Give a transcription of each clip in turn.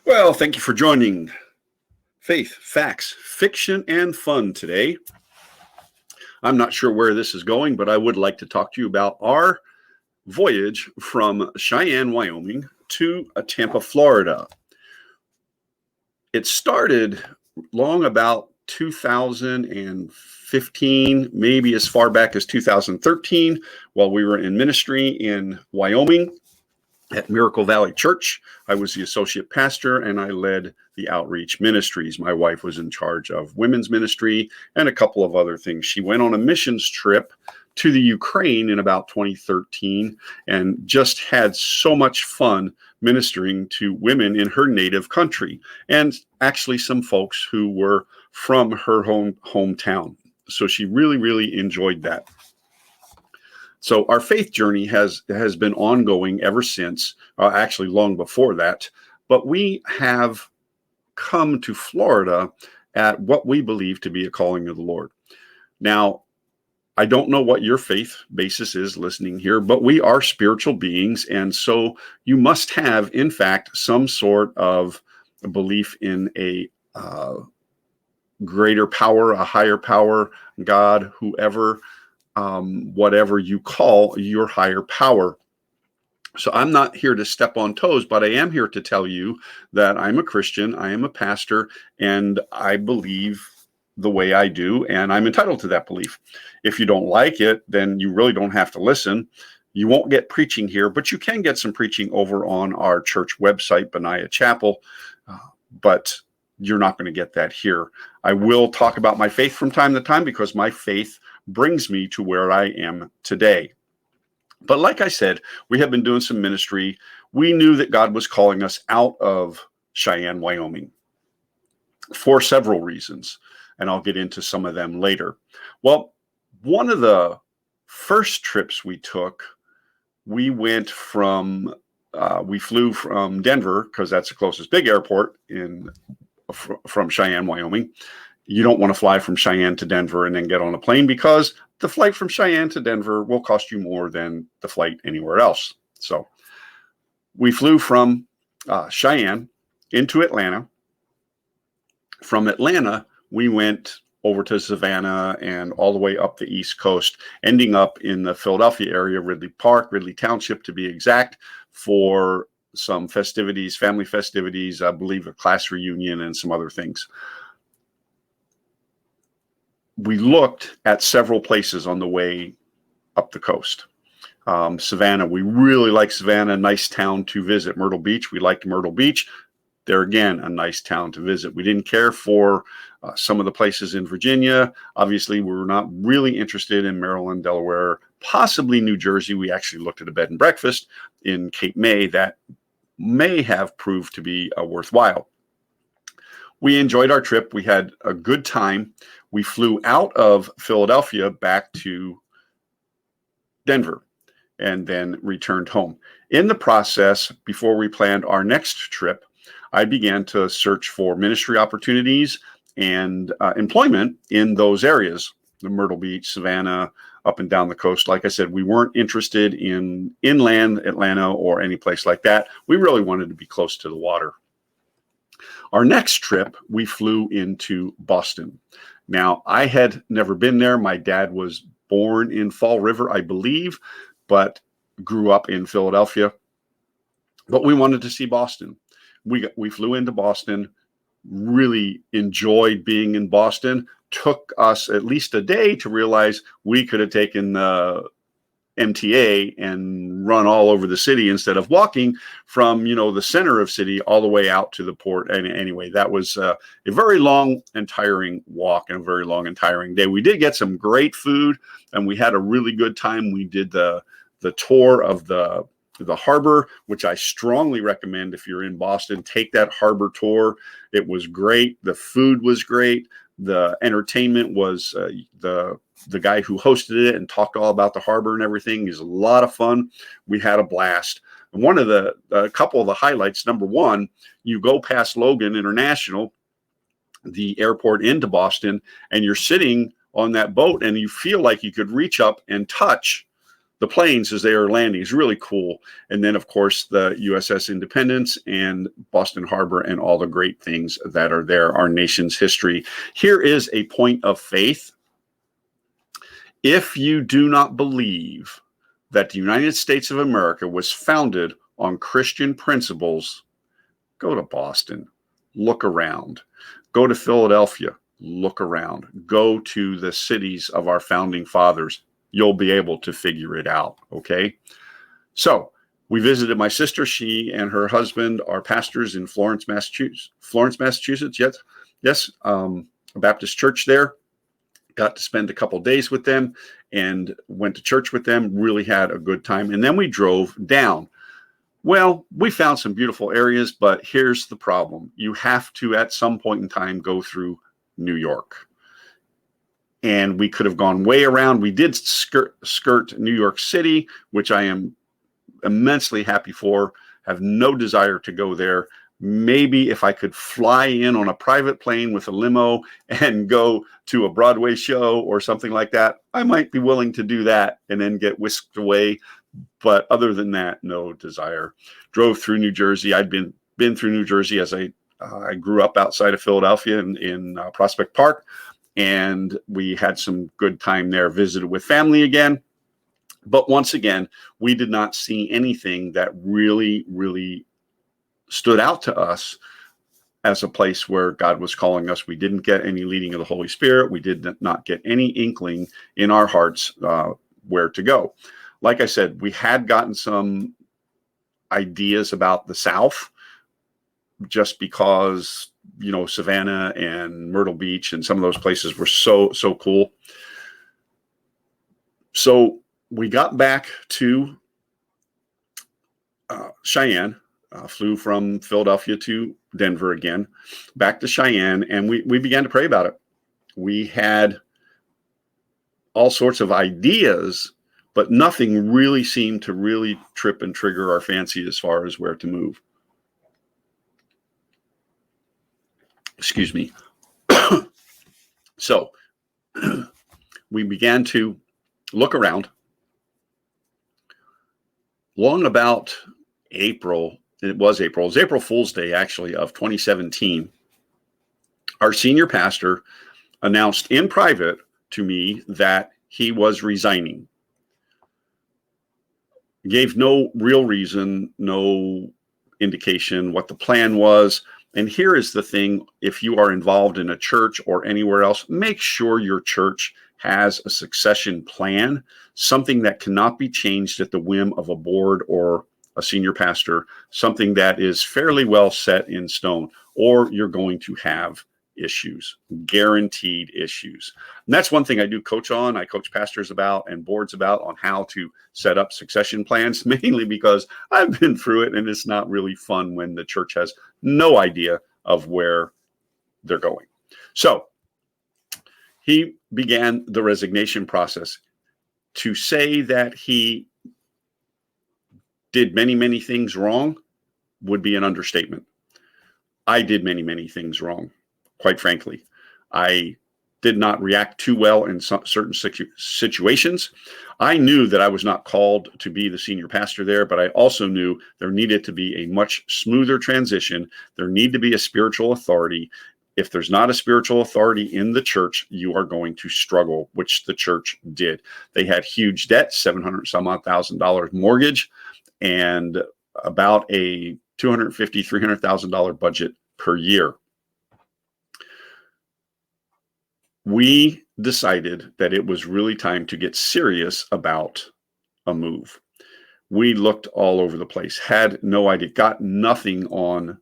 Well, thank you for joining Faith, Facts, Fiction, and Fun today. I'm not sure where this is going, but I would like to talk to you about our voyage from Cheyenne, Wyoming to Tampa, Florida. It started long about 2015, maybe as far back as 2013, while we were in ministry in Wyoming at Miracle Valley Church. I was the associate pastor and I led the outreach ministries. My wife was in charge of women's ministry and a couple of other things. She went on a missions trip to the Ukraine in about 2013 and just had so much fun ministering to women in her native country and actually some folks who were from her hometown. So she really enjoyed that. So our faith journey has been ongoing ever since, actually long before that. But we have come to Florida at what we believe to be a calling of the Lord. Now, I don't know what your faith basis is listening here, but we are spiritual beings. And so you must have, in fact, some sort of belief in a greater power, a higher power, God, whoever, whatever you call your higher power. So I'm not here to step on toes, but I am here to tell you that I'm a Christian, I am a pastor, and I believe the way I do, and I'm entitled to that belief. If you don't like it, then you really don't have to listen. You won't get preaching here, but you can get some preaching over on our church website, Benaiah Chapel, but you're not going to get that here. I will talk about my faith from time to time because my faith brings me to where I am today. But like I said, we have been doing some ministry. We knew that God was calling us out of Cheyenne, Wyoming for several reasons, and I'll get into some of them later. Well, one of the first trips we took, we flew from Denver because that's the closest big airport from Cheyenne, Wyoming. You don't want to fly from Cheyenne to Denver and then get on a plane because the flight from Cheyenne to Denver will cost you more than the flight anywhere else. So we flew from Cheyenne into Atlanta. From Atlanta, we went over to Savannah and all the way up the East Coast, ending up in the Philadelphia area, Ridley Park, Ridley Township to be exact, for some festivities, family festivities, I believe a class reunion and some other things. We looked at several places on the way up the coast. Savannah, we really like Savannah, nice town to visit. Myrtle Beach, we liked Myrtle Beach. There again, a nice town to visit. We didn't care for some of the places in Virginia. Obviously, we were not really interested in Maryland, Delaware, possibly New Jersey. We actually looked at a bed and breakfast in Cape May that may have proved to be worthwhile. We enjoyed our trip. We had a good time. We flew out of Philadelphia back to Denver and then returned home. In the process, before we planned our next trip, I began to search for ministry opportunities and employment in those areas, the Myrtle Beach, Savannah, up and down the coast. Like I said, we weren't interested in inland Atlanta or any place like that. We really wanted to be close to the water. Our next trip, we flew into Boston. Now, I had never been there. My dad was born in Fall River, I believe, but grew up in Philadelphia. But we wanted to see Boston. We flew into Boston, really enjoyed being in Boston. Took us at least a day to realize we could have taken the MTA and run all over the city instead of walking from, the center of city all the way out to the port. And anyway, that was a very long and tiring walk and a very long and tiring day. We did get some great food and we had a really good time. We did the tour of the harbor, which I strongly recommend if you're in Boston, take that harbor tour. It was great. The food was great. The entertainment was the guy who hosted it and talked all about the harbor and everything is a lot of fun. We had a blast. And one of a couple of the highlights, number one, you go past Logan International, the airport into Boston, and you're sitting on that boat and you feel like you could reach up and touch the planes as they are landing is really cool. And then, of course, the USS Independence and Boston Harbor and all the great things that are there, our nation's history. Here is a point of faith. If you do not believe that the United States of America was founded on Christian principles, go to Boston, look around. Go to Philadelphia, look around. Go to the cities of our founding fathers. You'll be able to figure it out, okay? So we visited my sister. She and her husband are pastors in Florence, Massachusetts. Yes, a Baptist church there. Got to spend a couple days with them and went to church with them. Really had a good time. And then we drove down. Well, we found some beautiful areas, but here's the problem. You have to, at some point in time, go through New York. And we could have gone way around. We did skirt New York City, which I am immensely happy for. Have no desire to go there. Maybe if I could fly in on a private plane with a limo and go to a Broadway show or something like that, I might be willing to do that and then get whisked away. But other than that, no desire. Drove through New Jersey. I'd been through New Jersey as I grew up outside of Philadelphia in Prospect Park. And we had some good time there, visited with family again. But once again, we did not see anything that really, really stood out to us as a place where God was calling us. We didn't get any leading of the Holy Spirit. We did not get any inkling in our hearts where to go. Like I said, we had gotten some ideas about the South just because, you know, Savannah and Myrtle Beach and some of those places were so cool. So we got back to Cheyenne, flew from Philadelphia to Denver again, back to Cheyenne, and we began to pray about it. We had all sorts of ideas, but nothing really seemed to really trip and trigger our fancy as far as where to move. Excuse me. So we began to look around. Long about April, it was April Fool's Day, actually, of 2017, our senior pastor announced in private to me that he was resigning. Gave no real reason, no indication what the plan was. And here is the thing, if you are involved in a church or anywhere else, make sure your church has a succession plan, something that cannot be changed at the whim of a board or a senior pastor, something that is fairly well set in stone, or you're going to have issues, guaranteed issues. And that's one thing I do coach on. I coach pastors about and boards about on how to set up succession plans, mainly because I've been through it and it's not really fun when the church has no idea of where they're going. So he began the resignation process. To say that he did many things wrong would be an understatement. I did many things wrong, quite frankly. I did not react too well in certain situations. I knew that I was not called to be the senior pastor there, but I also knew there needed to be a much smoother transition. There needed to be a spiritual authority. If there's not a spiritual authority in the church, you are going to struggle, which the church did. They had huge debt, $700,000 mortgage, and about a $250,000, $300,000 budget per year. We decided that it was really time to get serious about a move. We looked all over the place, had no idea, got nothing on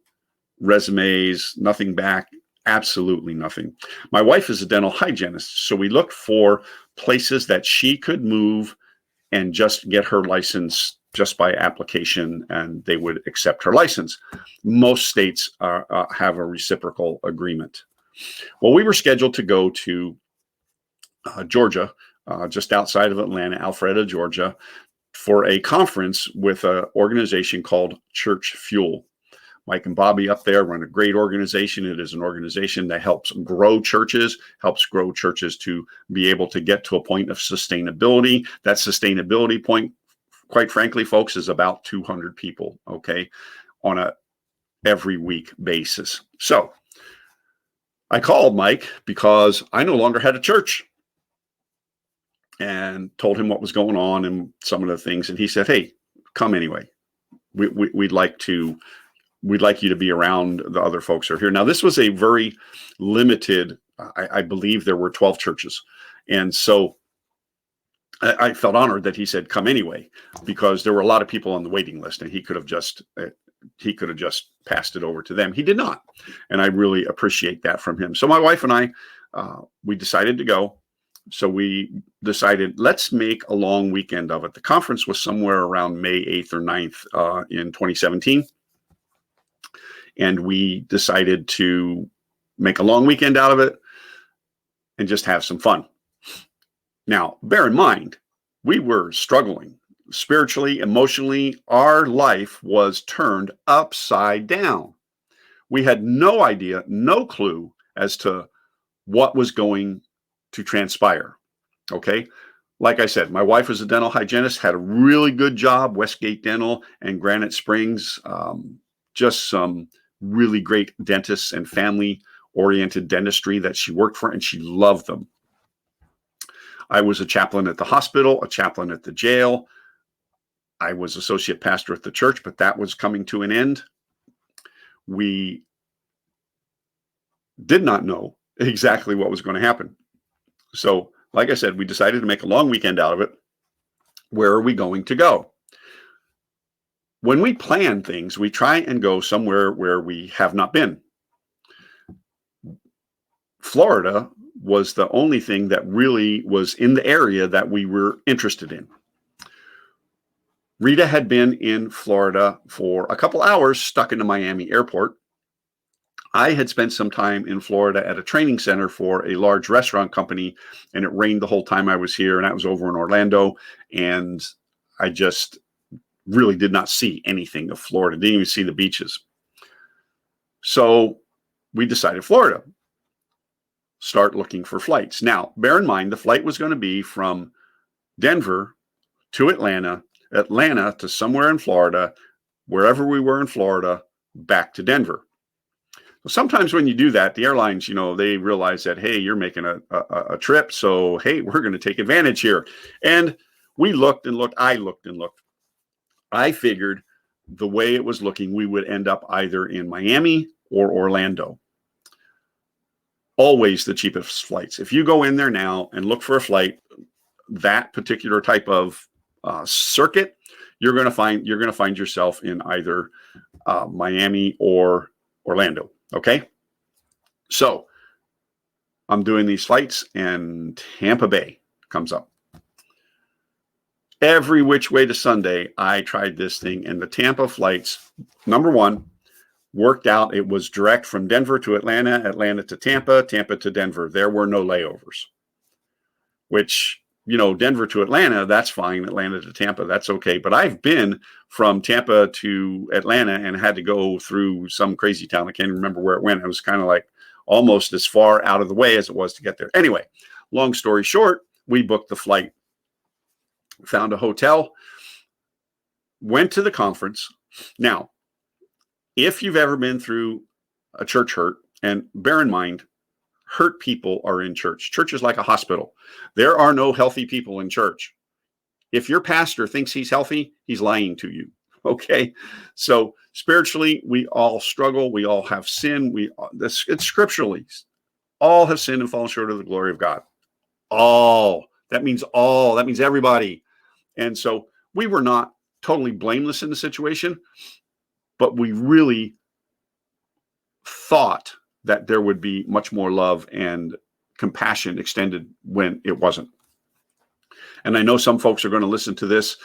resumes, nothing back, absolutely nothing. My wife is a dental hygienist, so we looked for places that she could move and just get her license just by application, and they would accept her license. Most states have a reciprocal agreement. Well, we were scheduled to go to Georgia, just outside of Atlanta, Alpharetta, Georgia, for a conference with an organization called Church Fuel. Mike and Bobby up there run a great organization. It is an organization that helps grow churches to be able to get to a point of sustainability. That sustainability point, quite frankly, folks, is about 200 people, okay, on a every week basis. So I called Mike because I no longer had a church and told him what was going on and some of the things. And he said, hey, come anyway. We'd like you to be around the other folks who are here. Now, this was a very limited, I believe there were 12 churches. And so I felt honored that he said, come anyway, because there were a lot of people on the waiting list and he could have just passed it over to them. He did not. And I really appreciate that from him. So my wife and I, we decided to go. So we decided, let's make a long weekend of it. The conference was somewhere around May 8th or 9th in 2017. And we decided to make a long weekend out of it and just have some fun. Now, bear in mind, we were struggling spiritually, emotionally. Our life was turned upside down. We had no idea, no clue as to what was going to transpire. Okay. Like I said, my wife was a dental hygienist, had a really good job, Westgate Dental and Granite Springs, just some really great dentists and family-oriented dentistry that she worked for, and she loved them. I was a chaplain at the hospital, a chaplain at the jail. I was associate pastor at the church, but that was coming to an end. We did not know exactly what was going to happen. So, like I said, we decided to make a long weekend out of it. Where are we going to go? When we plan things, we try and go somewhere where we have not been. Florida was the only thing that really was in the area that we were interested in. Rita had been in Florida for a couple hours, stuck in the Miami airport. I had spent some time in Florida at a training center for a large restaurant company, and it rained the whole time I was here, and that was over in Orlando, and I just really did not see anything of Florida, didn't even see the beaches. So we decided Florida. Start looking for flights. Now, bear in mind, the flight was going to be from Denver to Atlanta to somewhere in Florida, wherever we were in Florida, back to Denver. Sometimes when you do that, the airlines, they realize that, hey, you're making a trip. So, hey, we're going to take advantage here. And we looked and looked. I looked and looked. I figured the way it was looking, we would end up either in Miami or Orlando. Always the cheapest flights. If you go in there now and look for a flight, that particular type of circuit, you're going to find yourself in either Miami or Orlando. Okay. So I'm doing these flights and Tampa Bay comes up. Every which way to Sunday, I tried this thing, and the Tampa flights, number one, worked out. It was direct from Denver to Atlanta, Atlanta to Tampa, Tampa to Denver. There were no layovers, which, Denver to Atlanta, that's fine. Atlanta to Tampa, that's okay. But I've been from Tampa to Atlanta and had to go through some crazy town. I can't even remember where it went. It was kind of like almost as far out of the way as it was to get there. Anyway, long story short, we booked the flight, found a hotel, went to the conference. Now, if you've ever been through a church hurt, and bear in mind, hurt people are in church. Church is like a hospital. There are no healthy people in church. If your pastor thinks he's healthy, he's lying to you. Okay. So spiritually, we all struggle. We all have sin. It's scripturally. All have sinned and fallen short of the glory of God. All. That means all. That means everybody. And so we were not totally blameless in the situation, but we really thought that there would be much more love and compassion extended when it wasn't. And I know some folks are going to listen to this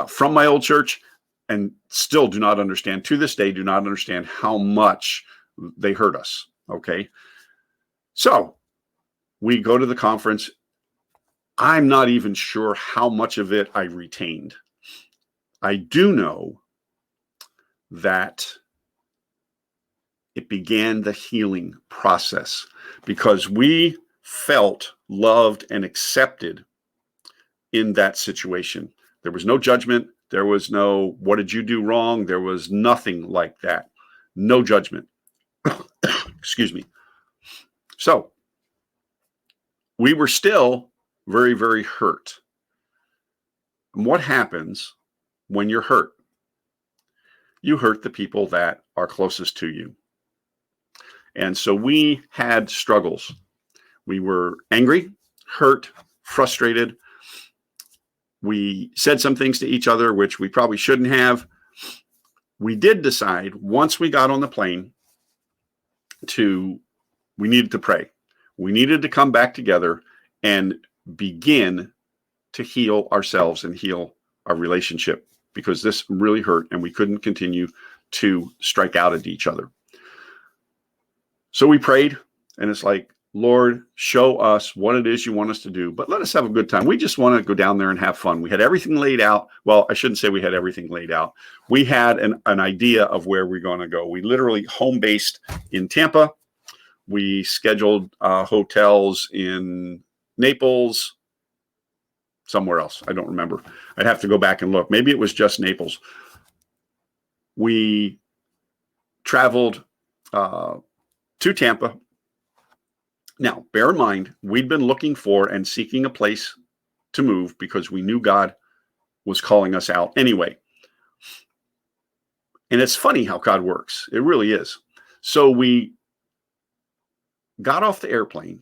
from my old church and still do not understand, to this day, do not understand how much they hurt us. Okay. So we go to the conference. I'm not even sure how much of it I retained. I do know that it began the healing process because we felt loved and accepted in that situation. There was no judgment. There was no, what did you do wrong? There was nothing like that. No judgment. Excuse me. So we were still very, very hurt. And what happens when you're hurt? You hurt the people that are closest to you. And so we had struggles. We were angry, hurt, frustrated. We said some things to each other, which we probably shouldn't have. We did decide once we got on the plane we needed to pray. We needed to come back together and begin to heal ourselves and heal our relationship because this really hurt and we couldn't continue to strike out at each other. So we prayed, and it's like, Lord, show us what it is you want us to do, but let us have a good time. We just want to go down there and have fun. We had everything laid out. Well, I shouldn't say we had everything laid out. We had an idea of where we're going to go. We literally home based in Tampa. We scheduled hotels in Naples, somewhere else. I don't remember. I'd have to go back and look. Maybe it was just Naples. We traveled to Tampa. Now, bear in mind, we'd been looking for and seeking a place to move because we knew God was calling us out anyway. And it's funny how God works. It really is. So we got off the airplane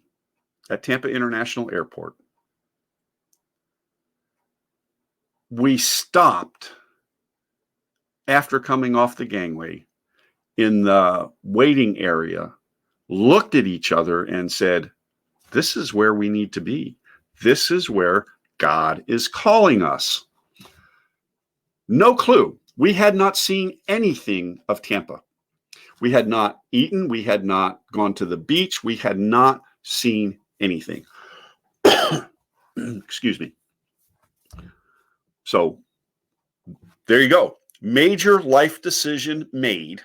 at Tampa International Airport. We stopped after coming off the gangway in the waiting area, looked at each other and said, this is where we need to be. This is where God is calling us. No clue. We had not seen anything of Tampa. We had not eaten. We had not gone to the beach. We had not seen anything. Excuse me. So there you go. Major life decision made.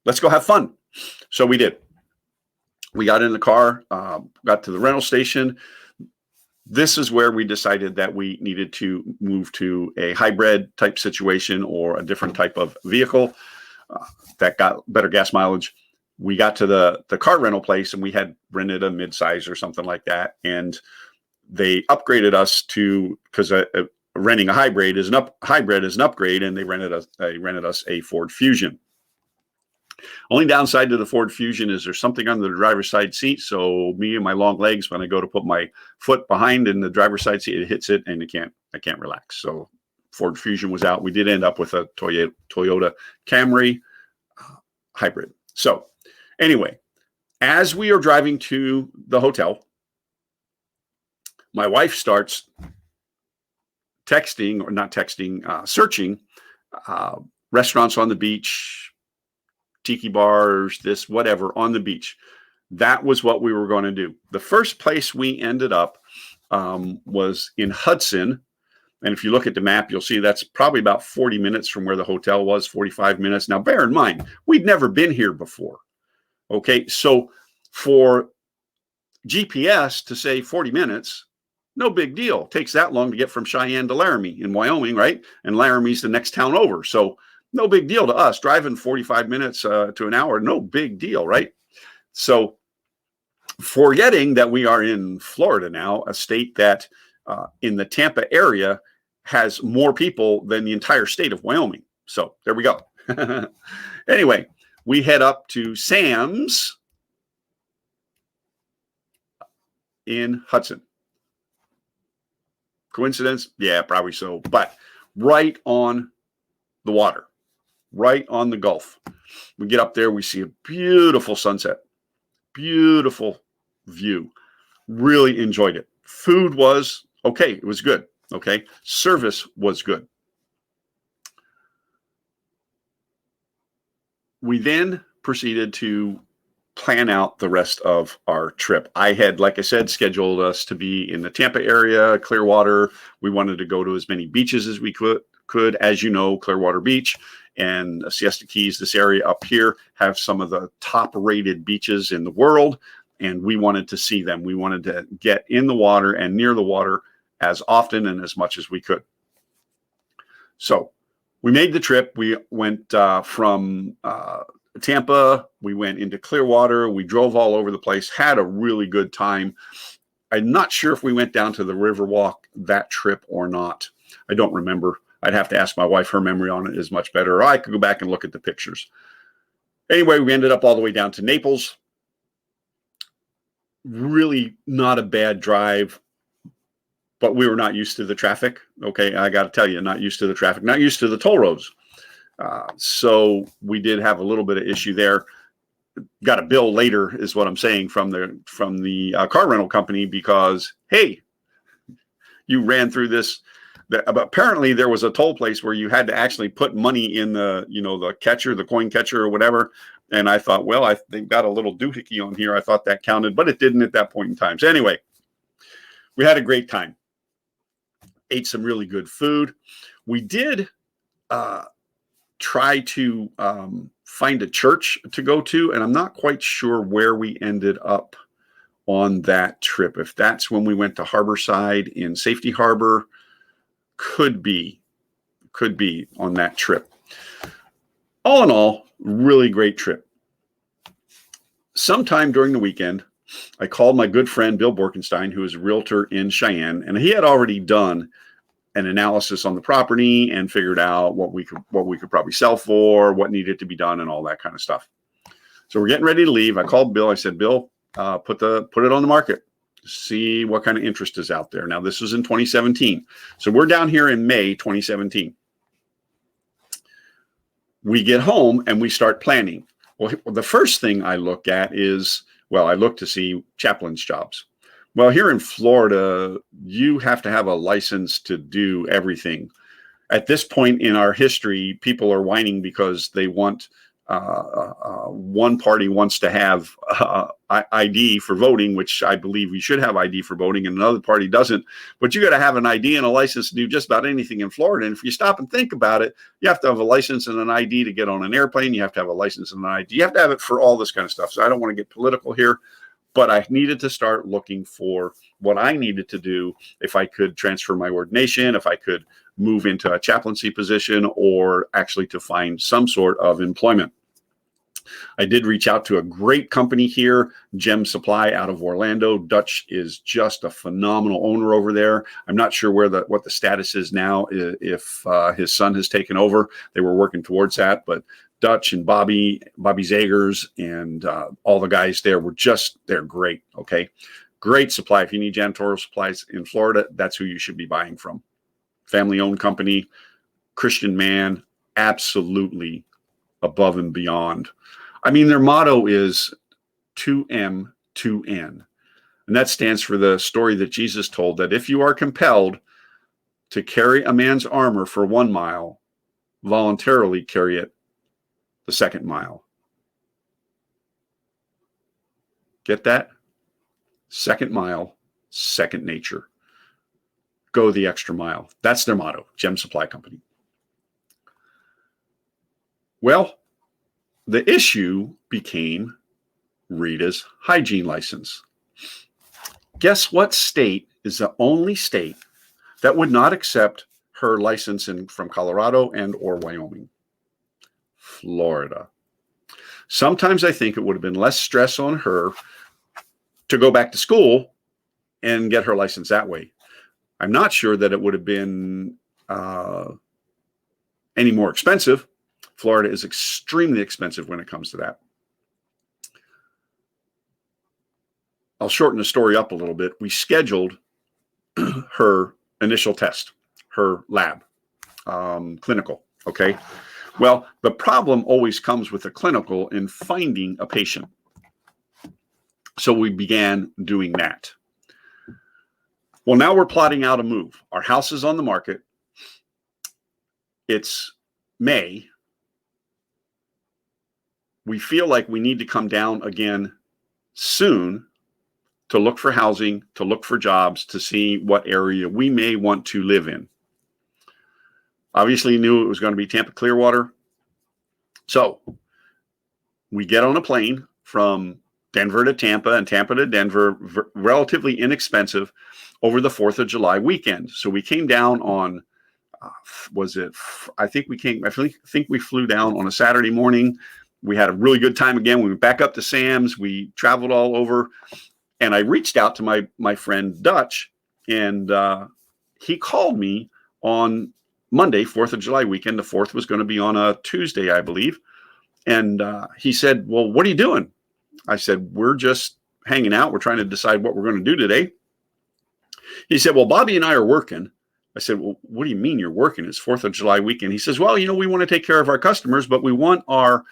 Let's go have fun. So we did. We got in the car, got to the rental station. This is where we decided that we needed to move to a hybrid type situation or a different type of vehicle that got better gas mileage. We got to the car rental place and we had rented a midsize or something like that. And they upgraded us to, because renting a hybrid is an upgrade, and they rented us a Ford Fusion. Only downside to the Ford Fusion is there's something under the driver's side seat. So me and my long legs, when I go to put my foot behind in the driver's side seat, it hits it and I can't relax. So Ford Fusion was out. We did end up with a Toyota Camry hybrid. So anyway, as we are driving to the hotel, my wife starts searching restaurants on the beach, tiki bars, this, whatever, on the beach. That was what we were going to do. The first place we ended up was in Hudson. And if you look at the map, you'll see that's probably about 40 minutes from where the hotel was, 45 minutes. Now, bear in mind, we'd never been here before. Okay, so for GPS to say 40 minutes, no big deal. It takes that long to get from Cheyenne to Laramie in Wyoming, right? And Laramie's the next town over. So no big deal to us. Driving 45 minutes to an hour, no big deal, right? So forgetting that we are in Florida now, a state that in the Tampa area has more people than the entire state of Wyoming. So there we go. Anyway, we head up to Sam's in Hudson. Coincidence? Yeah, probably so. But right on the water, right on the Gulf. We get up there, we see a beautiful sunset, beautiful view. Really enjoyed it. Food was okay. It was good. Okay. Service was good. We then proceeded to plan out the rest of our trip. I had, like I said, scheduled us to be in the Tampa area, Clearwater. We wanted to go to as many beaches as we could, as you know, Clearwater Beach and Siesta Keys, this area up here, have some of the top rated beaches in the world. And we wanted to see them. We wanted to get in the water and near the water as often and as much as we could. So we made the trip. We went from Tampa. We went into Clearwater. We drove all over the place, had a really good time. I'm not sure if we went down to the Riverwalk that trip or not. I don't remember. I'd have to ask my wife. Her memory on it is much better. Or I could go back and look at the pictures. Anyway, we ended up all the way down to Naples. Really not a bad drive, but we were not used to the traffic. Okay, I got to tell you, not used to the traffic, not used to the toll roads. So we did have a little bit of issue there. Got a bill later, is what I'm saying, from the car rental company because, hey, you ran through this. Apparently there was a toll place where you had to actually put money in the catcher, the coin catcher or whatever. And I thought, well, they've got a little doohickey on here. I thought that counted, but it didn't at that point in time. So anyway, we had a great time. Ate some really good food. We did try to find a church to go to, and I'm not quite sure where we ended up on that trip. If that's when we went to Harborside in Safety Harbor, could be on that trip. All in all, really great trip. Sometime during the weekend, I called my good friend Bill Borkenstein, who is a realtor in Cheyenne, and he had already done an analysis on the property and figured out what we could probably sell for, what needed to be done, and all that kind of stuff. So we're getting ready to leave. I called Bill. I said, Bill, put it on the market. See what kind of interest is out there. Now, this was in 2017. So we're down here in May 2017. We get home and we start planning. Well, the first thing I look at is, I look to see chaplain's jobs. Well, here in Florida, you have to have a license to do everything. At this point in our history, people are whining because they want one party wants to have ID for voting, which I believe we should have ID for voting, and another party doesn't. But you got to have an ID and a license to do just about anything in Florida. And if you stop and think about it, you have to have a license and an ID to get on an airplane. You have to have a license and an ID. You have to have it for all this kind of stuff. So I don't want to get political here, but I needed to start looking for what I needed to do if I could transfer my ordination, if I could move into a chaplaincy position, or actually to find some sort of employment. I did reach out to a great company here, Gem Supply out of Orlando. Dutch is just a phenomenal owner over there. I'm not sure what the status is now, if his son has taken over. They were working towards that, but Dutch and Bobby Zagers and all the guys there they're great. Okay. Great supply. If you need janitorial supplies in Florida, that's who you should be buying from. Family owned company, Christian man, absolutely above and beyond. I mean, their motto is 2M, 2N. And that stands for the story that Jesus told, that if you are compelled to carry a man's armor for 1 mile, voluntarily carry it the 2nd mile. Get that? 2nd mile, second nature. Go the extra mile. That's their motto, Gem Supply Company. Well, the issue became Rita's hygiene license. Guess what state is the only state that would not accept her license from Colorado and or Wyoming? Florida. Sometimes I think it would have been less stress on her to go back to school and get her license that way. I'm not sure that it would have been any more expensive. Florida is extremely expensive when it comes to that. I'll shorten the story up a little bit. We scheduled her initial test, her lab, clinical. Okay. Well, the problem always comes with a clinical in finding a patient. So we began doing that. Well, now we're plotting out a move. Our house is on the market. It's May. We feel like we need to come down again soon to look for housing, to look for jobs, to see what area we may want to live in. Obviously knew it was going to be Tampa Clearwater. So we get on a plane from Denver to Tampa and Tampa to Denver, relatively inexpensive, over the 4th of July weekend. So we came down on, I think we flew down on a Saturday morning. We had a really good time again. We went back up to Sam's. We traveled all over. And I reached out to my friend Dutch, and he called me on Monday, 4th of July weekend. The 4th was going to be on a Tuesday, I believe. And he said, well, what are you doing? I said, we're just hanging out. We're trying to decide what we're going to do today. He said, well, Bobby and I are working. I said, well, what do you mean you're working? It's 4th of July weekend. He says, well, we want to take care of our customers, but we want our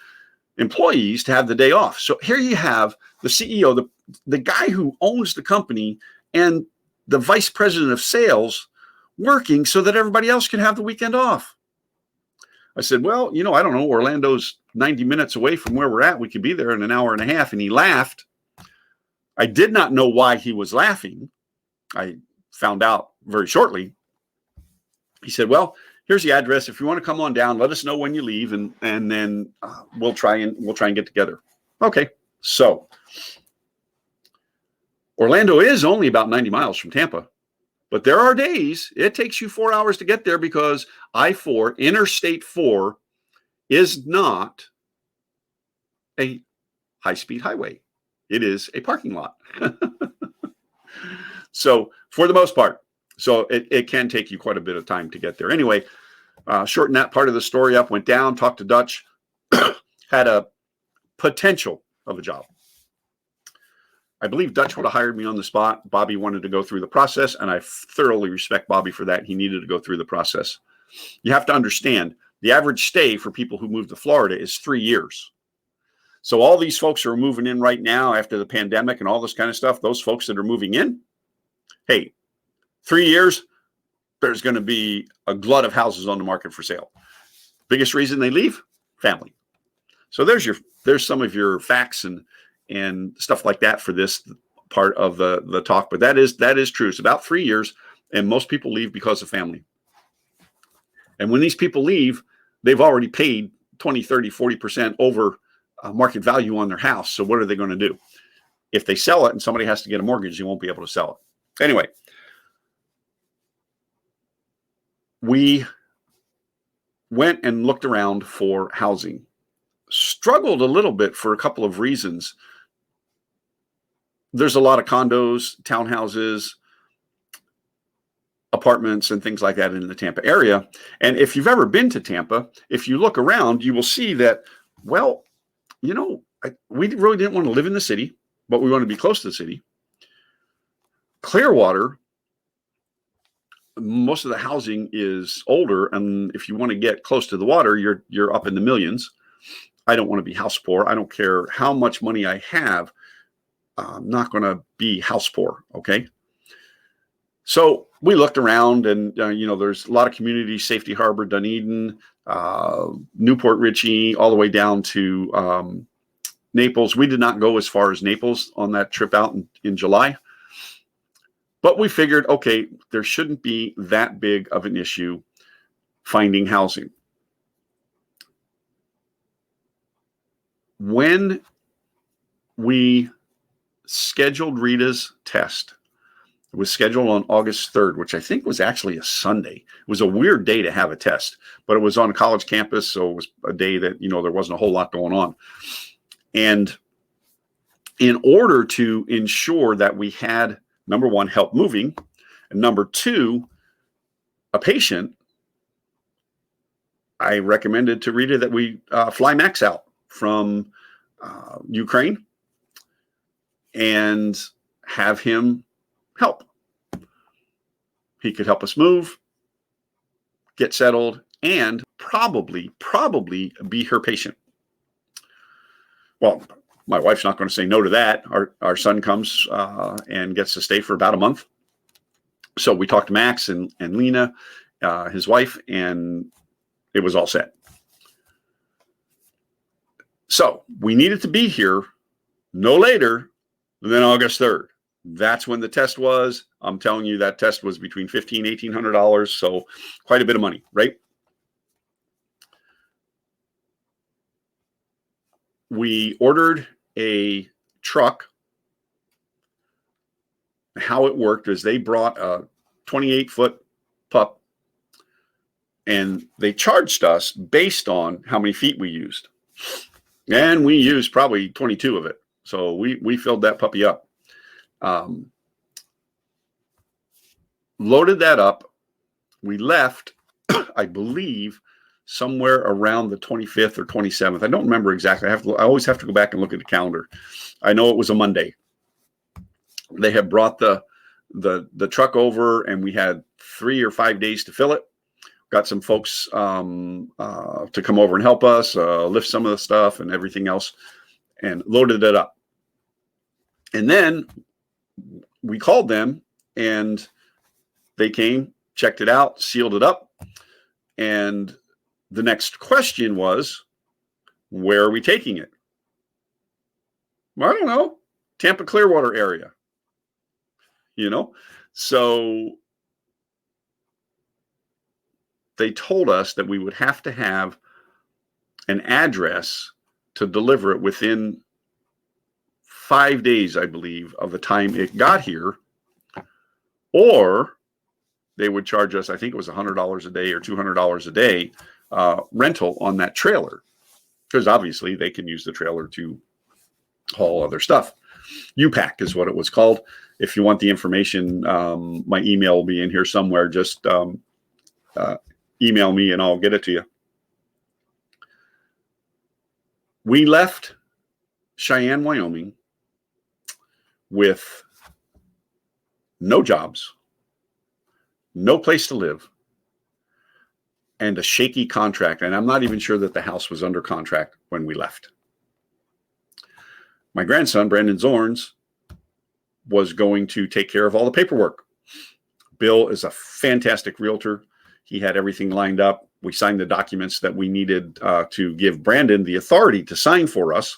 employees to have the day off. So here you have the CEO, the guy who owns the company, and the vice president of sales working so that everybody else can have the weekend off. I said, well, I don't know. Orlando's 90 minutes away from where we're at. We could be there in an hour and a half. And he laughed. I did not know why he was laughing. I found out very shortly. He said, well, here's the address. If you want to come on down, let us know when you leave, and then we'll try and get together. Okay. So Orlando is only about 90 miles from Tampa, but there are days it takes you 4 hours to get there because I-4, Interstate 4, is not a high-speed highway. It is a parking lot. So for the most part, it can take you quite a bit of time to get there. Anyway, shorten that part of the story up, went down, talked to Dutch, had a potential of a job. I believe Dutch would have hired me on the spot. Bobby wanted to go through the process, and I thoroughly respect Bobby for that. He needed to go through the process. You have to understand, the average stay for people who move to Florida is 3 years. So all these folks who are moving in right now after the pandemic and all this kind of stuff, those folks that are moving in, hey, 3 years, there's going to be a glut of houses on the market for sale. Biggest reason they leave? Family. So there's some of your facts and stuff like that for this part of the talk. But that is true. It's about 3 years, and most people leave because of family. And when these people leave, they've already paid 20, 30, 40% over market value on their house. So what are they going to do? If they sell it and somebody has to get a mortgage, you won't be able to sell it. Anyway, we went and looked around for housing. Struggled a little bit for a couple of reasons. There's a lot of condos, townhouses, apartments, and things like that in the Tampa area. And if you've ever been to Tampa, if you look around, you will see that, well, we really didn't want to live in the city, but we want to be close to the city. Clearwater, most of the housing is older, and if you want to get close to the water, you're up in the millions. I don't want to be house poor. I don't care how much money I have. I'm not going to be house poor. Okay. So we looked around, and there's a lot of communities: Safety Harbor, Dunedin, Newport Richey, all the way down to Naples. We did not go as far as Naples on that trip out in July. But we figured, okay, there shouldn't be that big of an issue finding housing. When we scheduled Rita's test, it was scheduled on August 3rd, which I think was actually a Sunday. It was a weird day to have a test, but it was on a college campus, so it was a day that, there wasn't a whole lot going on. And in order to ensure that we had, number one, help moving, and number two, a patient, I recommended to Rita that we fly Max out from Ukraine and have him help. He could help us move, get settled, and probably be her patient. Well, my wife's not going to say no to that. Our son comes and gets to stay for about a month. So we talked to Max and Lena, his wife, and it was all set. So we needed to be here no later than August 3rd. That's when the test was. I'm telling you, that test was between $1,500 and $1,800. So quite a bit of money, right? we ordered a truck. How it worked is they brought a 28-foot pup, and they charged us based on how many feet we used. And we used probably 22 of it. So we filled that puppy up. Loaded that up. We left, I believe, somewhere around the 25th or 27th. I don't remember exactly. I always have to go back and look at the calendar. I know it was a Monday. They had brought the truck over, and we had 3 or 5 days to fill it. Got some folks to come over and help us lift some of the stuff and everything else, and loaded it up. And then we called them, and they came, checked it out, sealed it up. And the next question was, where are we taking it? Well, I don't know. Tampa Clearwater area. So they told us that we would have to have an address to deliver it within 5 days, I believe, of the time it got here, or they would charge us, I think it was $100 a day or $200 a day rental on that trailer, because obviously they can use the trailer to haul other stuff. U-Pack is what it was called. If you want the information, my email will be in here somewhere. Just email me and I'll get it to you. We left Cheyenne, Wyoming with no jobs, no place to live, and a shaky contract. And I'm not even sure that the house was under contract when we left. My grandson, Brandon Zorns, was going to take care of all the paperwork. Bill is a fantastic realtor. He had everything lined up. We signed the documents that we needed to give Brandon the authority to sign for us,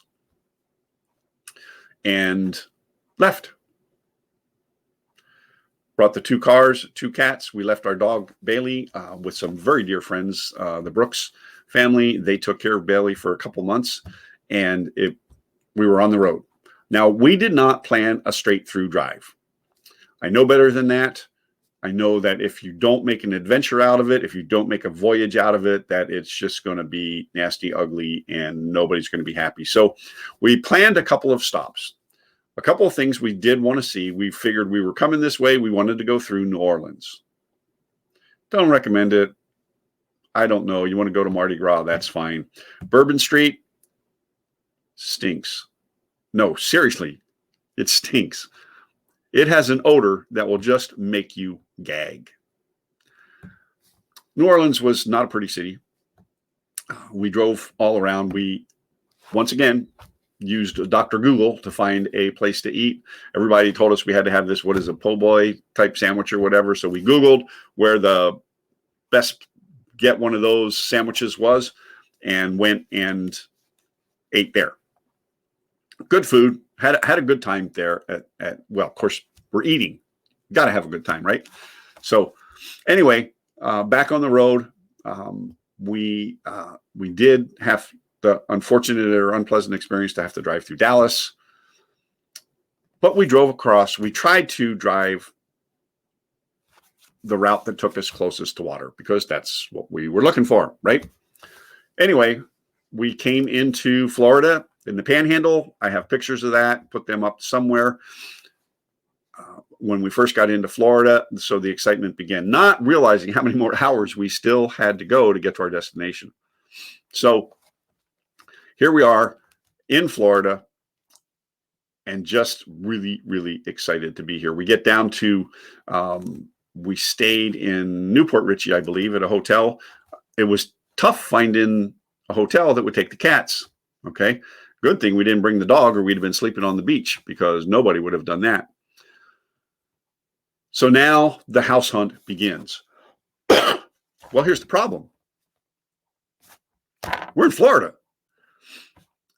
and left. Brought the 2 cars, 2 cats. We left our dog, Bailey, with some very dear friends, the Brooks family. They took care of Bailey for a couple months, and we were on the road. Now, we did not plan a straight through drive. I know better than that. I know that if you don't make an adventure out of it, if you don't make a voyage out of it, that it's just going to be nasty, ugly, and nobody's going to be happy. So we planned a couple of stops. A couple of things we did want to see. We figured we were coming this way. We wanted to go through New Orleans. Don't recommend it. I don't know. You want to go to Mardi Gras, that's fine. Bourbon Street stinks. No, seriously, it stinks. It has an odor that will just make you gag. New Orleans was not a pretty city. We drove all around. We, once again, used Dr. Google to find a place to eat. Everybody told us we had to have this, what is a po' boy type sandwich or whatever. So we Googled where the best get one of those sandwiches was and went and ate there. Good food. Had a good time there well, of course, we're eating. Got to have a good time, right? So anyway, back on the road, we did have the unfortunate or unpleasant experience to have to drive through Dallas. But we drove across. We tried to drive the route that took us closest to water because that's what we were looking for, right? Anyway, we came into Florida in the Panhandle. I have pictures of that, put them up somewhere. When we first got into Florida, so the excitement began, not realizing how many more hours we still had to go to get to our destination. So here we are in Florida and just really, really excited to be here. We get down to, we stayed in Newport Richey, I believe, at a hotel. It was tough finding a hotel that would take the cats. Okay. Good thing we didn't bring the dog or we'd have been sleeping on the beach because nobody would have done that. So now the house hunt begins. Well, here's the problem. We're in Florida.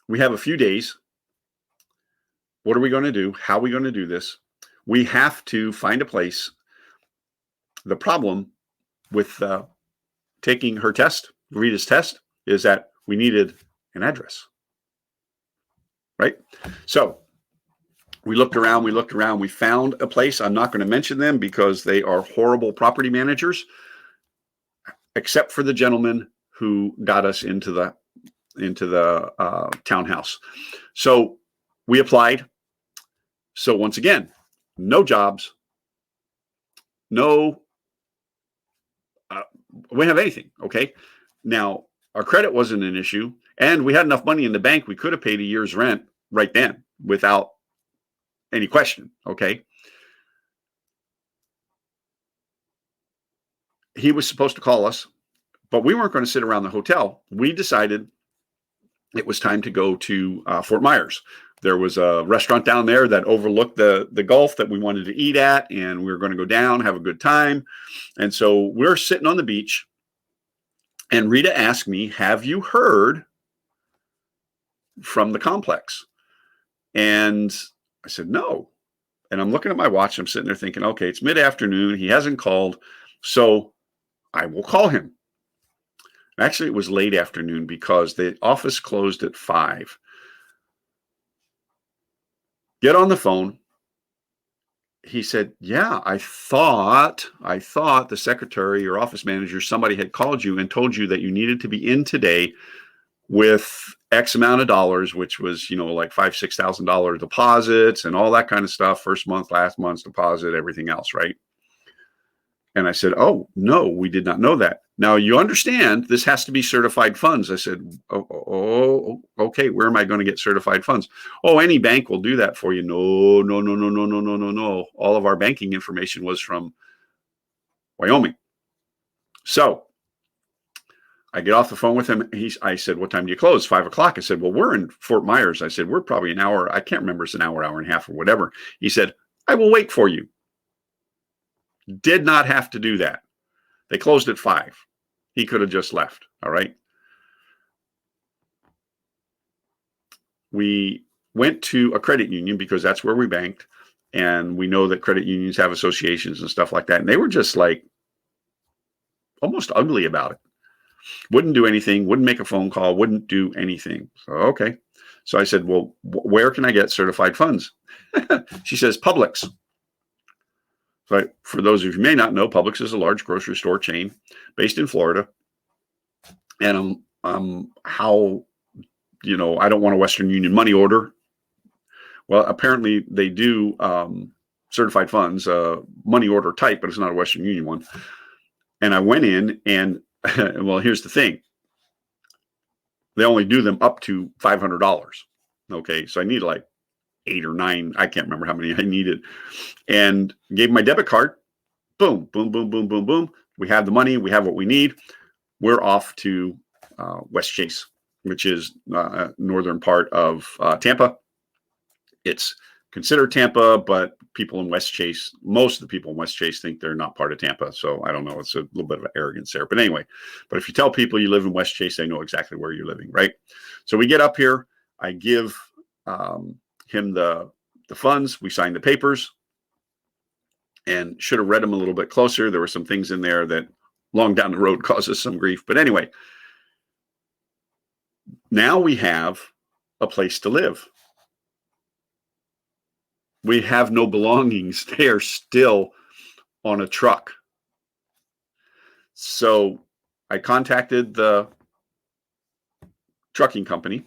We have a few days. What are we going to do? How are we going to do this? We have to find a place. The problem with taking her test, Rita's test, is that we needed an address. right? So we looked around, we found a place. I'm not going to mention them because they are horrible property managers, except for the gentleman who got us into the townhouse. So we applied. So once again, no jobs, no, we didn't have anything. Okay. Now our credit wasn't an issue, and we had enough money in the bank. We could have paid a year's rent right then without any question. Okay. He was supposed to call us, but we weren't going to sit around the hotel. We decided it was time to go to Fort Myers. There was a restaurant down there that overlooked the Gulf that we wanted to eat at, and we were going to go down, have a good time. And so we're sitting on the beach, and Rita asked me, "Have you heard from the complex?" And I said, "No." And I'm looking at my watch. I'm sitting there thinking, okay, it's mid-afternoon. He hasn't called, so I will call him. Actually, it was late afternoon because the office closed at 5. Get on the phone. He said, "Yeah, I thought the secretary or office manager, somebody had called you and told you that you needed to be in today with X amount of dollars," which was, like $5,000-$6,000 deposits and all that kind of stuff. First month, last month's deposit, everything else, right? And I said, "Oh, no, we did not know that. Now, you understand this has to be certified funds." I said, "Oh, okay. Where am I going to get certified funds?" "Oh, any bank will do that for you." No, no, no, no, no, no, no, no, no. All of our banking information was from Wyoming. So I get off the phone with him. I said, "What time do you close?" 5:00. I said, "Well, we're in Fort Myers." I said, "We're probably an hour. I can't remember. It's an hour and a half or whatever." He said, "I will wait for you." Did not have to do that. They closed at 5. He could have just left. All right. We went to a credit union because that's where we banked. And we know that credit unions have associations and stuff like that. And they were just like almost ugly about it. Wouldn't do anything, wouldn't make a phone call, wouldn't do anything. So, okay. So I said, "Well, where can I get certified funds?" She says, "Publix." So for those of you who may not know, Publix is a large grocery store chain based in Florida. And how, I don't want a Western Union money order. Well, apparently they do certified funds, money order type, but it's not a Western Union one. And I went in and, well, here's the thing. They only do them up to $500. Okay. So I need like 8 or 9. I can't remember how many I needed, and gave my debit card. Boom, boom, boom, boom, boom, boom. We have the money. We have what we need. We're off to West Chase, which is northern part of Tampa. It's considered Tampa, but people in West Chase, most of the people in West Chase think they're not part of Tampa. So I don't know. It's a little bit of arrogance there. But anyway, but if you tell people you live in West Chase, they know exactly where you're living, right? So we get up here. I give him the funds. We signed the papers and should have read them a little bit closer. There were some things in there that long down the road caused us some grief. But anyway, now we have a place to live. We have no belongings. They are still on a truck. So I contacted the trucking company,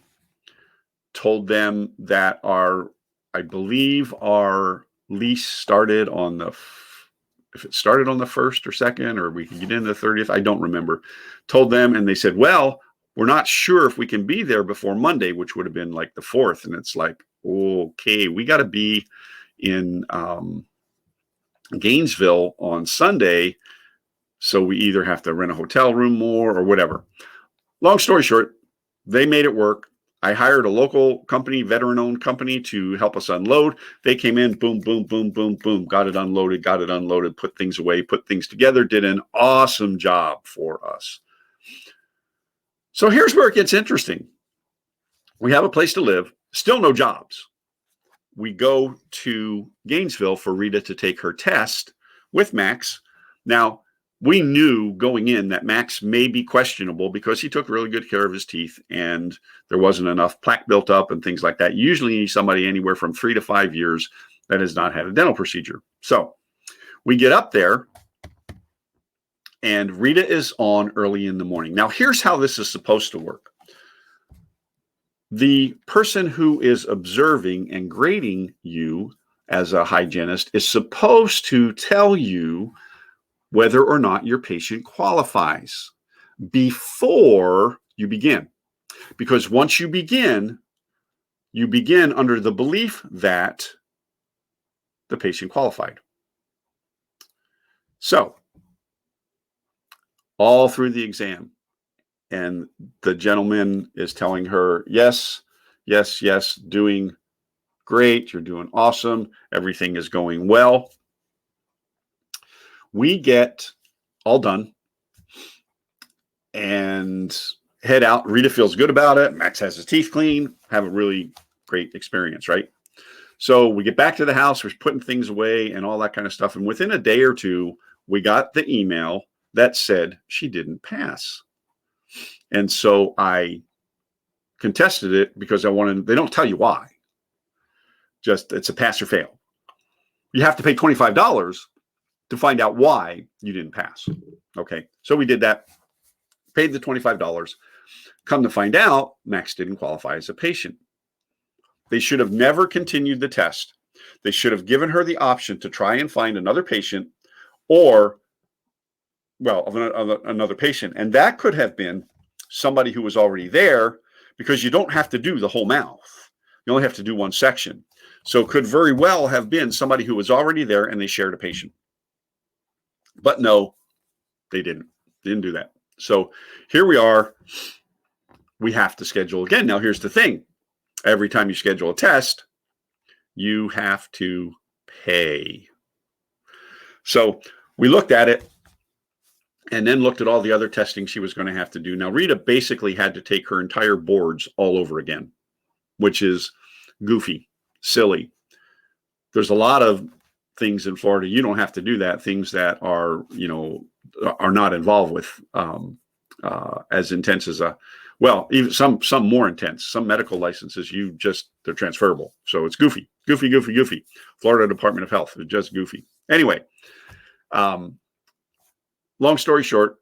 told them that I believe our lease started on if it started on the 1st or 2nd, or we could get in the 30th. I don't remember. Told them, and they said, "Well, we're not sure if we can be there before Monday," which would have been like the 4th. And it's like, okay, we got to be in Gainesville on Sunday. So we either have to rent a hotel room more or whatever. Long story short, they made it work. I hired a local company, veteran-owned company, to help us unload. They came in, boom, boom, boom, boom, boom, got it unloaded, put things away, put things together, did an awesome job for us. So here's where it gets interesting. We have a place to live, still no jobs. We go to Gainesville for Rita to take her test with Max. Now, we knew going in that Max may be questionable because he took really good care of his teeth and there wasn't enough plaque built up and things like that. Usually you need somebody anywhere from 3 to 5 years that has not had a dental procedure. So we get up there and Rita is on early in the morning. Now, here's how this is supposed to work. The person who is observing and grading you as a hygienist is supposed to tell you whether or not your patient qualifies before you begin. Because once you begin under the belief that the patient qualified. So, all through the exam, and the gentleman is telling her, yes, yes, yes, doing great, you're doing awesome, everything is going well. We get all done and head out. Rita feels good about it. Max has his teeth clean, have a really great experience, right? So we get back to the house, we're putting things away and all that kind of stuff. And within a day or two, we got the email that said she didn't pass. And so I contested it because they don't tell you why. Just it's a pass or fail. You have to pay $25 to find out why you didn't pass. Okay. So we did that, paid the $25. Come to find out, Max didn't qualify as a patient. They should have never continued the test. They should have given her the option to try and find another patient or, well, another patient. And that could have been somebody who was already there because you don't have to do the whole mouth. You only have to do one section. So it could very well have been somebody who was already there and they shared a patient. But no, they didn't. They didn't do that. So here we are. We have to schedule again. Now, here's the thing. Every time you schedule a test, you have to pay. So we looked at it and then looked at all the other testing she was going to have to do. Now, Rita basically had to take her entire boards all over again, which is goofy, silly. There's a lot of things in Florida. You don't have to do that. Things that are, are not involved with as intense as even some more intense. Some medical licenses, they're transferable. So it's goofy. Florida Department of Health, it's just goofy. Anyway, long story short,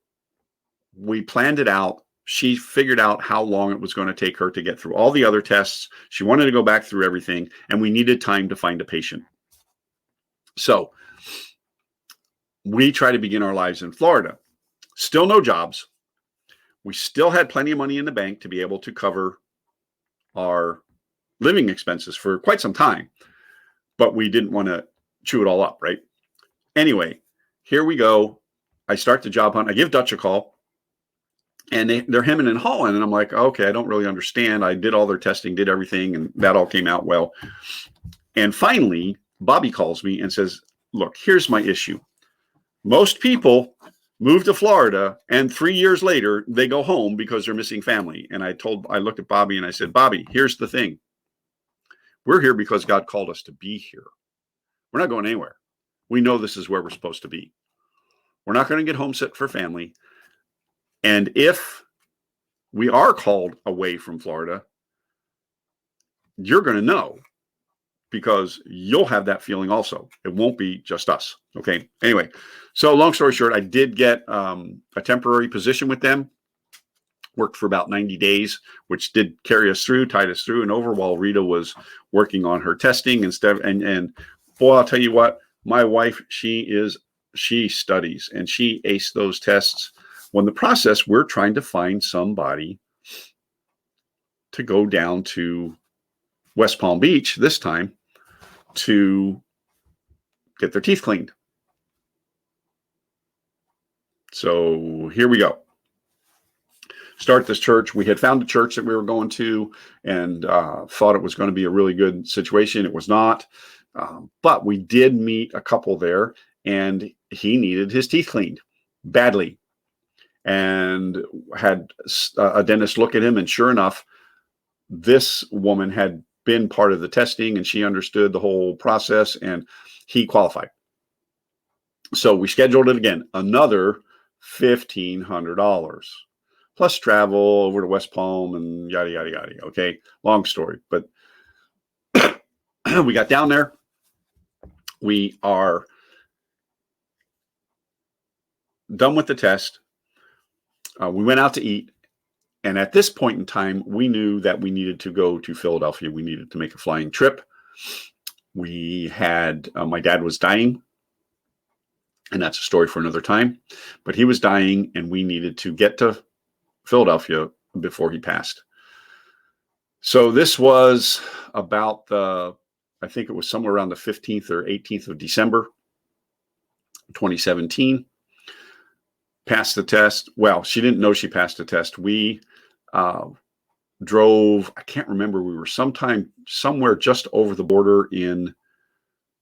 we planned it out. She figured out how long it was going to take her to get through all the other tests. She wanted to go back through everything, and we needed time to find a patient. So we try to begin our lives in Florida. Still no jobs. We still had plenty of money in the bank to be able to cover our living expenses for quite some time, but we didn't want to chew it all up, right? Anyway, here we go. I start the job hunt. I give Dutch a call, and they're hemming and hawing, and I'm like, okay, I don't really understand. I did all their testing, did everything, and that all came out well. And finally, Bobby calls me and says, look, here's my issue. Most people move to Florida, and 3 years later, they go home because they're missing family. And I looked at Bobby and I said, Bobby, here's the thing. We're here because God called us to be here. We're not going anywhere. We know this is where we're supposed to be. We're not going to get homesick for family. And if we are called away from Florida, you're going to know because you'll have that feeling also. It won't be just us. Okay. Anyway, so long story short, I did get a temporary position with them. Worked for about 90 days, which did carry us through, tied us through, and over while Rita was working on her testing and stuff. And boy, I'll tell you what, my wife, she studies and she aced those tests. When the process, we're trying to find somebody to go down to West Palm Beach this time to get their teeth cleaned. So here we go. Start this church. We had found a church that we were going to and thought it was going to be a really good situation. It was not. But we did meet a couple there, and he needed his teeth cleaned badly and had a dentist look at him. And sure enough, this woman had been part of the testing and she understood the whole process and he qualified. So we scheduled it again, another $1,500 plus travel over to West Palm and yada, yada, yada. Okay. Long story, but we got down there. We are done with the test. We went out to eat. And at this point in time, we knew that we needed to go to Philadelphia. We needed to make a flying trip. We had, my dad was dying, and that's a story for another time, but he was dying and we needed to get to Philadelphia before he passed. So this was about I think it was somewhere around the 15th or 18th of December, 2017. Passed the test. Well, she didn't know she passed the test. We drove, I can't remember, we were somewhere just over the border in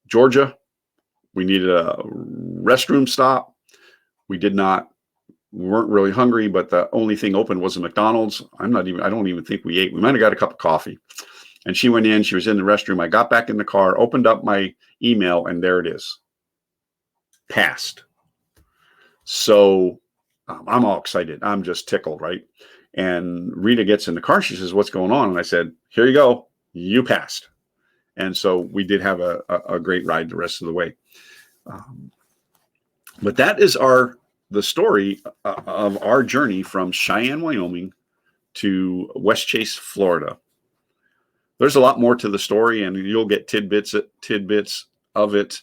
Georgia. We needed a restroom stop. We weren't really hungry, but the only thing open was a McDonald's. I don't even think we ate. We might have got a cup of coffee. And she went in, she was in the restroom. I got back in the car, opened up my email, and there it is. Passed. So I'm all excited. I'm just tickled, right? And Rita gets in the car. She says, "What's going on?" And I said, "Here you go. You passed." And so we did have a great ride the rest of the way. But that is the story of our journey from Cheyenne, Wyoming to West Chase, Florida. There's a lot more to the story, and you'll get tidbits of it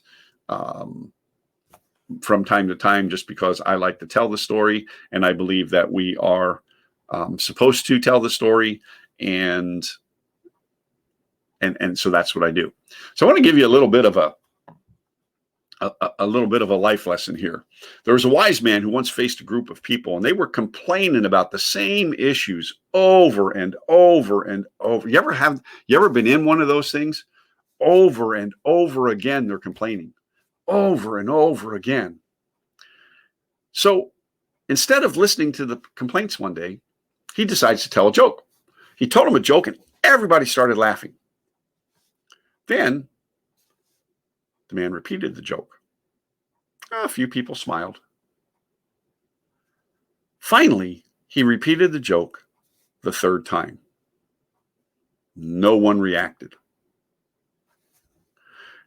from time to time, just because I like to tell the story, and I believe that we are supposed to tell the story, and so that's what I do. So I want to give you a little bit of a life lesson here. There was a wise man who once faced a group of people, and they were complaining about the same issues over and over and over. You ever been in one of those things? Over and over again, they're complaining. Over and over again. So instead of listening to the complaints one day, he decides to tell a joke. He told them a joke, and everybody started laughing. Then the man repeated the joke. A few people smiled. Finally, he repeated the joke the third time. No one reacted.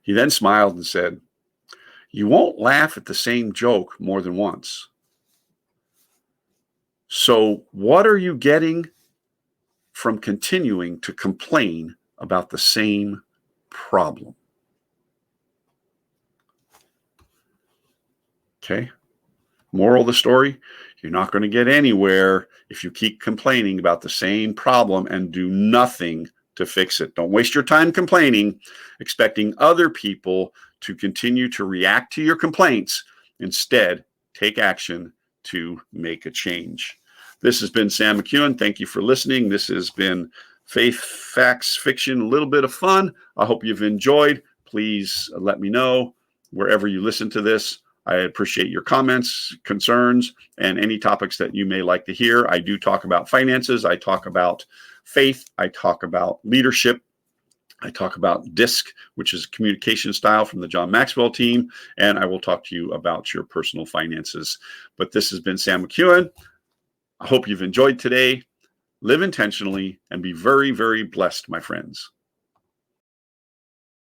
He then smiled and said, "You won't laugh at the same joke more than once. So what are you getting from continuing to complain about the same problem?" Okay. Moral of the story, you're not going to get anywhere if you keep complaining about the same problem and do nothing to fix it. Don't waste your time complaining, expecting other people to continue to react to your complaints. Instead, take action to make a change. This has been Sam McEwen. Thank you for listening. This has been Faith, Facts, Fiction, a little bit of fun. I hope you've enjoyed. Please let me know wherever you listen to this. I appreciate your comments, concerns, and any topics that you may like to hear. I do talk about finances. I talk about faith. I talk about leadership. I talk about DISC, which is communication style from the John Maxwell team. And I will talk to you about your personal finances. But this has been Sam McEwen. I hope you've enjoyed today. Live intentionally and be very, very blessed, my friends.